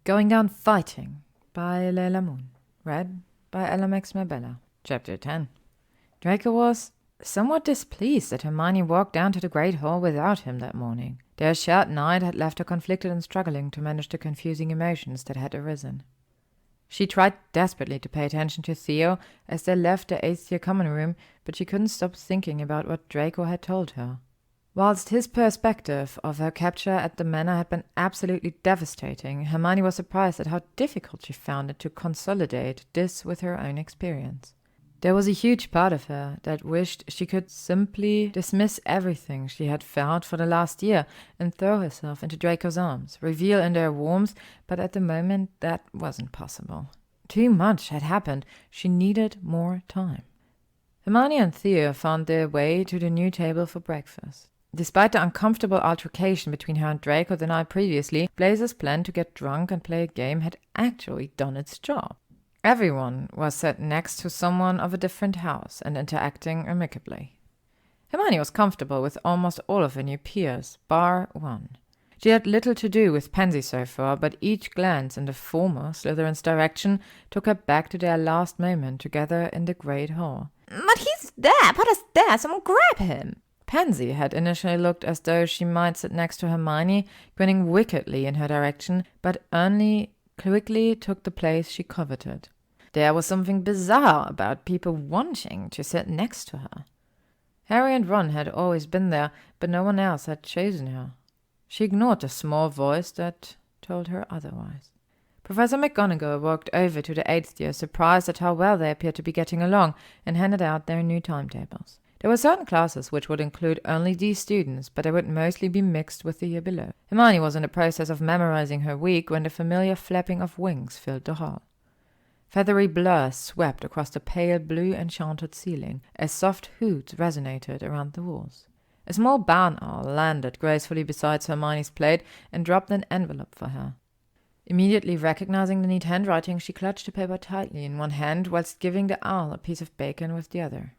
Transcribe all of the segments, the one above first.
Going Down Fighting by LeilahMoon. Read by LMX Mabella. Chapter 10. Draco was somewhat displeased that Hermione walked down to the Great Hall without him that morning. Their shared night had left her conflicted and struggling to manage the confusing emotions that had arisen. She tried desperately to pay attention to Theo as they left the 8th year common room, but she couldn't stop thinking about what Draco had told her. Whilst his perspective of her capture at the manor had been absolutely devastating, Hermione was surprised at how difficult she found it to consolidate this with her own experience. There was a huge part of her that wished she could simply dismiss everything she had felt for the last year and throw herself into Draco's arms, revel in their warmth, but at the moment that wasn't possible. Too much had happened. She needed more time. Hermione and Theo found their way to the new table for breakfast. Despite the uncomfortable altercation between her and Draco the night previously, Blaze's plan to get drunk and play a game had actually done its job. Everyone was sat next to someone of a different house and interacting amicably. Hermione was comfortable with almost all of her new peers, bar one. She had little to do with Pansy so far, but each glance in the former Slytherin's direction took her back to their last moment together in the Great Hall. "But he's there! Potter's there! Someone grab him!" Pansy had initially looked as though she might sit next to Hermione, grinning wickedly in her direction, but only quickly took the place she coveted. There was something bizarre about people wanting to sit next to her. Harry and Ron had always been there, but no one else had chosen her. She ignored the small voice that told her otherwise. Professor McGonagall walked over to the 8th year, surprised at how well they appeared to be getting along, and handed out their new timetables. There were certain classes which would include only these students, but they would mostly be mixed with the year below. Hermione was in the process of memorizing her week when the familiar flapping of wings filled the hall. Feathery blurs swept across the pale blue enchanted ceiling as soft hoots resonated around the walls. A small barn owl landed gracefully beside Hermione's plate and dropped an envelope for her. Immediately recognizing the neat handwriting, she clutched the paper tightly in one hand whilst giving the owl a piece of bacon with the other.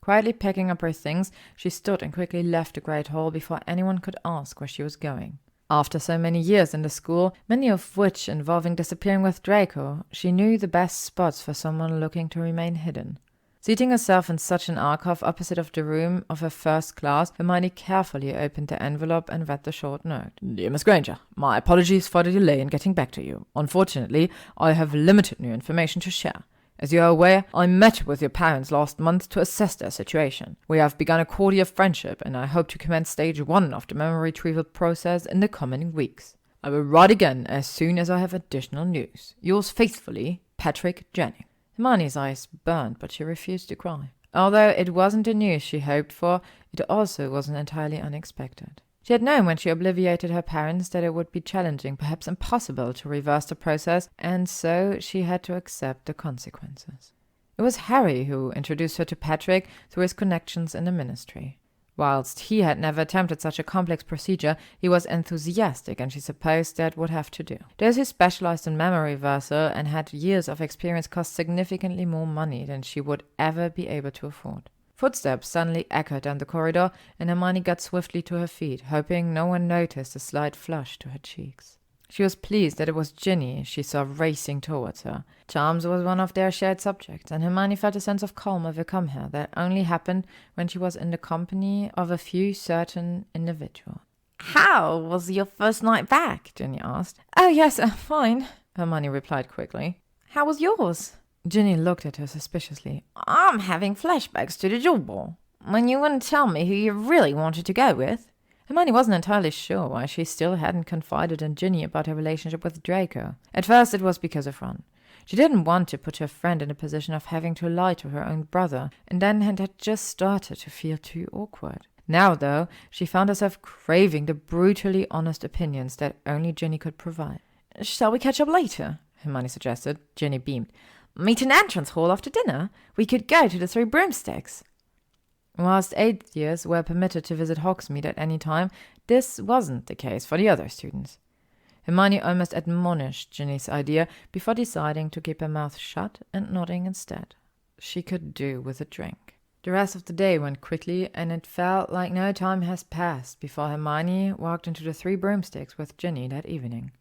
Quietly packing up her things, she stood and quickly left the Great Hall before anyone could ask where she was going. After so many years in the school, many of which involving disappearing with Draco, she knew the best spots for someone looking to remain hidden. Seating herself in such an alcove opposite of the room of her first class, Hermione carefully opened the envelope and read the short note. "Dear Miss Granger, my apologies for the delay in getting back to you. Unfortunately, I have limited new information to share. As you are aware, I met with your parents last month to assess their situation. We have begun a cordial friendship, and I hope to commence stage 1 of the memory retrieval process in the coming weeks. I will write again as soon as I have additional news. Yours faithfully, Patrick Jennings." Hermione's eyes burned, but she refused to cry. Although it wasn't the news she hoped for, it also wasn't entirely unexpected. She had known when she obliviated her parents that it would be challenging, perhaps impossible, to reverse the process, and so she had to accept the consequences. It was Harry who introduced her to Patrick through his connections in the ministry. Whilst he had never attempted such a complex procedure, he was enthusiastic, and she supposed that would have to do. Those who specialized in memory reversal and had years of experience cost significantly more money than she would ever be able to afford. Footsteps suddenly echoed down the corridor, and Hermione got swiftly to her feet, hoping no one noticed a slight flush to her cheeks. She was pleased that it was Ginny she saw racing towards her. Charms was one of their shared subjects, and Hermione felt a sense of calm overcome her that only happened when she was in the company of a few certain individuals. "How was your first night back?" Ginny asked. "Oh yes, fine," Hermione replied quickly. "How was yours?" Ginny looked at her suspiciously. "I'm having flashbacks to the Jewel Ball. When you wouldn't tell me who you really wanted to go with." Hermione wasn't entirely sure why she still hadn't confided in Ginny about her relationship with Draco. At first it was because of Ron. She didn't want to put her friend in a position of having to lie to her own brother, and then had just started to feel too awkward. Now, though, she found herself craving the brutally honest opinions that only Ginny could provide. "Shall we catch up later?" Hermione suggested. Ginny beamed. "Meet in the entrance hall after dinner? We could go to the 3 Broomsticks." Whilst 8th years were permitted to visit Hogsmeade at any time, this wasn't the case for the other students. Hermione almost admonished Ginny's idea before deciding to keep her mouth shut and nodding instead. She could do with a drink. The rest of the day went quickly, and it felt like no time has passed before Hermione walked into the 3 Broomsticks with Ginny that evening.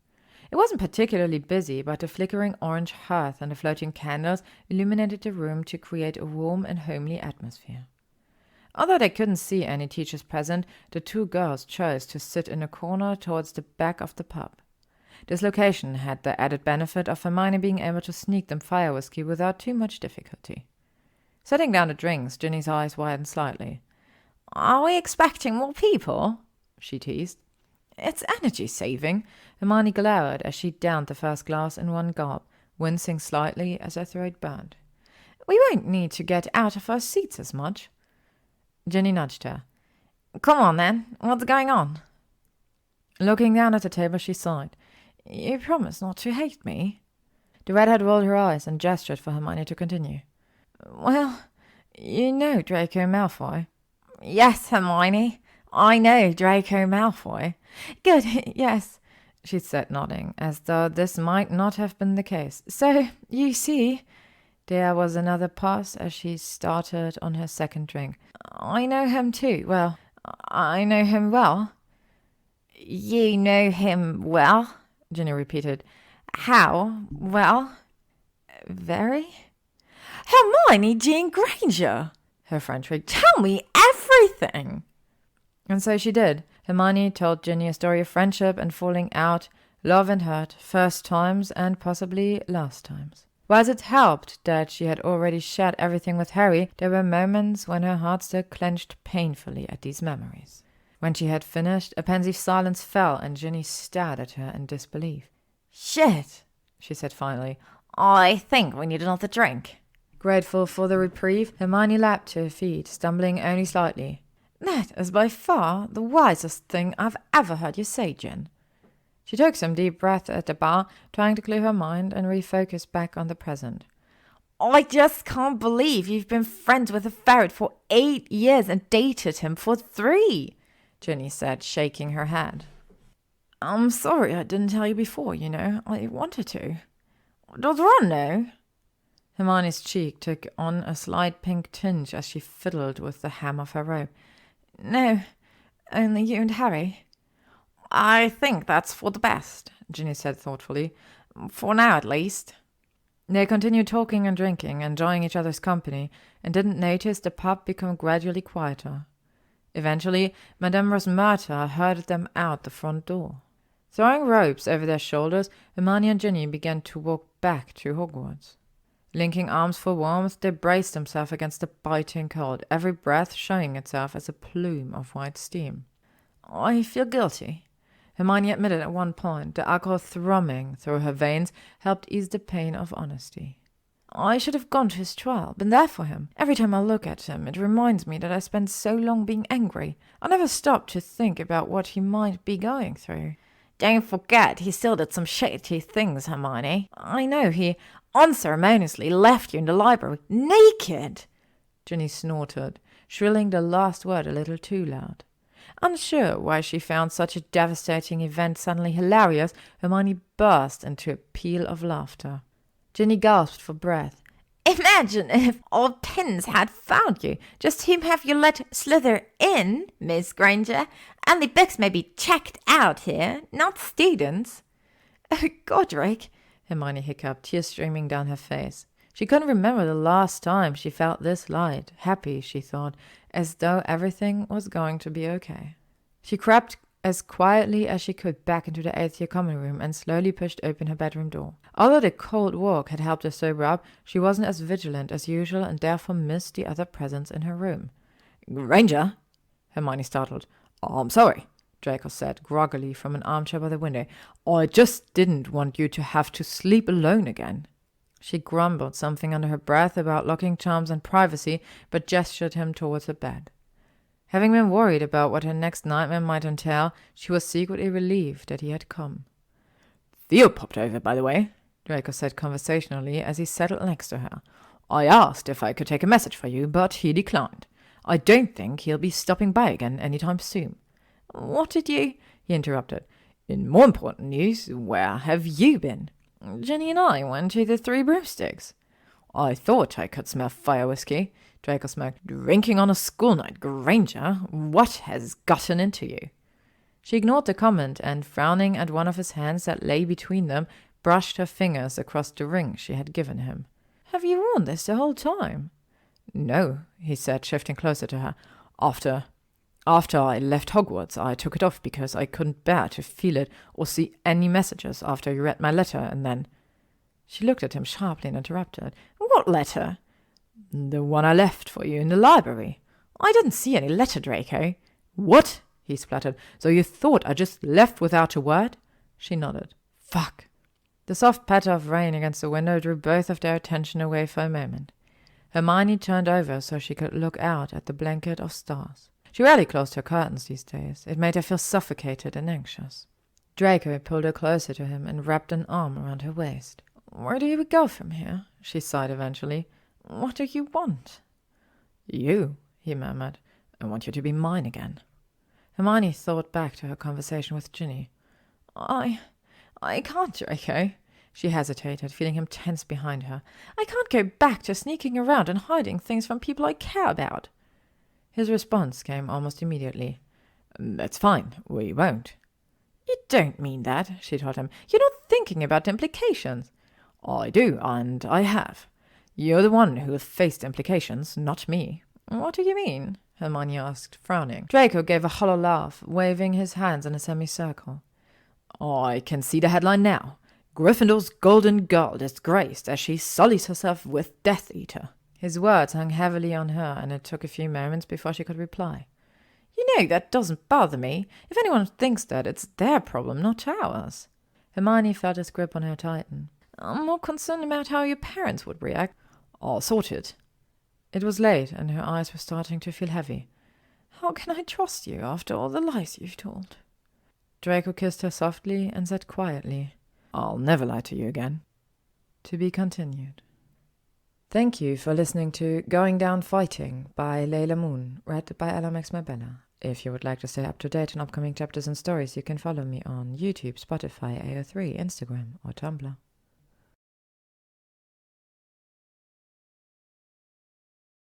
It wasn't particularly busy, but the flickering orange hearth and the floating candles illuminated the room to create a warm and homely atmosphere. Although they couldn't see any teachers present, the two girls chose to sit in a corner towards the back of the pub. This location had the added benefit of Hermione being able to sneak them fire whiskey without too much difficulty. Setting down the drinks, Ginny's eyes widened slightly. "Are we expecting more people?" she teased. "It's energy-saving," Hermione glowered as she downed the first glass in one gulp, wincing slightly as her throat burned. "We won't need to get out of our seats as much." Ginny nudged her. "Come on, then. What's going on?" Looking down at the table, she sighed. "You promise not to hate me?" The redhead rolled her eyes and gestured for Hermione to continue. "Well, you know Draco Malfoy." "Yes, Hermione. I know Draco Malfoy." "Good, yes," she said, nodding, as though this might not have been the case. "So, you see—" There was another pause as she started on her second drink. "I know him too. Well, I know him well." "You know him well?" Ginny repeated. "How well?" "Very?" "Hermione Jean Granger!" her friend shrieked. "Tell me everything!" And so she did. Hermione told Ginny a story of friendship and falling out, love and hurt, first times and possibly last times. Whilst it helped that she had already shared everything with Harry, there were moments when her heart still clenched painfully at these memories. When she had finished, a pensive silence fell and Ginny stared at her in disbelief. "Shit," she said finally. "I think we need another drink." Grateful for the reprieve, Hermione leapt to her feet, stumbling only slightly. "That is by far the wisest thing I've ever heard you say, Gin." She took some deep breaths at the bar, trying to clear her mind and refocus back on the present. "I just can't believe you've been friends with a ferret for 8 years and dated him for 3, Ginny said, shaking her head. "I'm sorry I didn't tell you before, you know. I wanted to." "Does Ron know?" Hermione's cheek took on a slight pink tinge as she fiddled with the hem of her robe. "No, only you and Harry." "I think that's for the best," Ginny said thoughtfully. "For now, at least." They continued talking and drinking, enjoying each other's company, and didn't notice the pub become gradually quieter. Eventually, Madame Rosmerta herded them out the front door. Throwing ropes over their shoulders, Hermione and Ginny began to walk back to Hogwarts. Linking arms for warmth, they braced themselves against the biting cold, every breath showing itself as a plume of white steam. "I feel guilty," Hermione admitted at one point. The alcohol thrumming through her veins helped ease the pain of honesty. "I should have gone to his trial, been there for him. Every time I look at him, it reminds me that I spent so long being angry. I never stopped to think about what he might be going through." "Don't forget, he still did some shady things, Hermione." "I know, he unceremoniously left you in the library, naked." Ginny snorted, shrilling the last word a little too loud. Unsure why she found such a devastating event suddenly hilarious, Hermione burst into a peal of laughter. Ginny gasped for breath. "Imagine if old Pins had found you. Just him have you let slither in, Miss Granger. And the books may be checked out here, not students." "Oh, Godric," Hermione hiccuped, tears streaming down her face. She couldn't remember the last time she felt this light, happy, she thought, as though everything was going to be okay. She crept as quietly as she could back into the 8th year common room and slowly pushed open her bedroom door. Although the cold walk had helped her sober up, she wasn't as vigilant as usual and therefore missed the other presence in her room. "Granger?" Hermione startled. "I'm sorry," Draco said groggily from an armchair by the window. "I just didn't want you to have to sleep alone again." She grumbled something under her breath about locking charms and privacy, but gestured him towards the bed. Having been worried about what her next nightmare might entail, she was secretly relieved that he had come. "Theo popped over, by the way," Draco said conversationally as he settled next to her. "I asked if I could take a message for you, but he declined. I don't think he'll be stopping by again anytime soon." "What did you—" he interrupted. "In more important news, where have you been?" "Ginny and I went to the Three Broomsticks." "I thought I could smell fire whiskey," Draco smirked. "Drinking on a school night, Granger. What has gotten into you?" She ignored the comment and, frowning at one of his hands that lay between them, brushed her fingers across the ring she had given him. "Have you worn this the whole time?" "No," he said, shifting closer to her. After I left Hogwarts, I took it off because I couldn't bear to feel it or see any messages after you read my letter, and then—" She looked at him sharply and interrupted. "What letter?" "The one I left for you in the library." "I didn't see any letter, Draco." "What?" he spluttered. "So you thought I just left without a word?" She nodded. "Fuck." The soft patter of rain against the window drew both of their attention away for a moment. Hermione turned over so she could look out at the blanket of stars. She rarely closed her curtains these days. It made her feel suffocated and anxious. Draco pulled her closer to him and wrapped an arm around her waist. "Where do you go from here?" she sighed eventually. "What do you want?" "You," he murmured. "I want you to be mine again." Hermione thought back to her conversation with Ginny. I can't, Draco." She hesitated, feeling him tense behind her. "I can't go back to sneaking around and hiding things from people I care about." His response came almost immediately. "That's fine. We won't." "You don't mean that," she told him. "You're not thinking about the implications." "I do, and I have. You're the one who will face the implications, not me." "What do you mean?" Hermione asked, frowning. Draco gave a hollow laugh, waving his hands in a semicircle. "I can see the headline now. Gryffindor's golden girl disgraced as she sullies herself with Death Eater." His words hung heavily on her, and it took a few moments before she could reply. "You know, that doesn't bother me. If anyone thinks that, it's their problem, not ours." Hermione felt his grip on her tighten. "I'm more concerned about how your parents would react." "I'll sort it." It was late, and her eyes were starting to feel heavy. "How can I trust you after all the lies you've told?" Draco kissed her softly and said quietly, "I'll never lie to you again." To be continued. Thank you for listening to Going Down Fighting by LeilahMoon, read by LMX Mabella. If you would like to stay up to date on upcoming chapters and stories, you can follow me on YouTube, Spotify, AO3, Instagram, or Tumblr.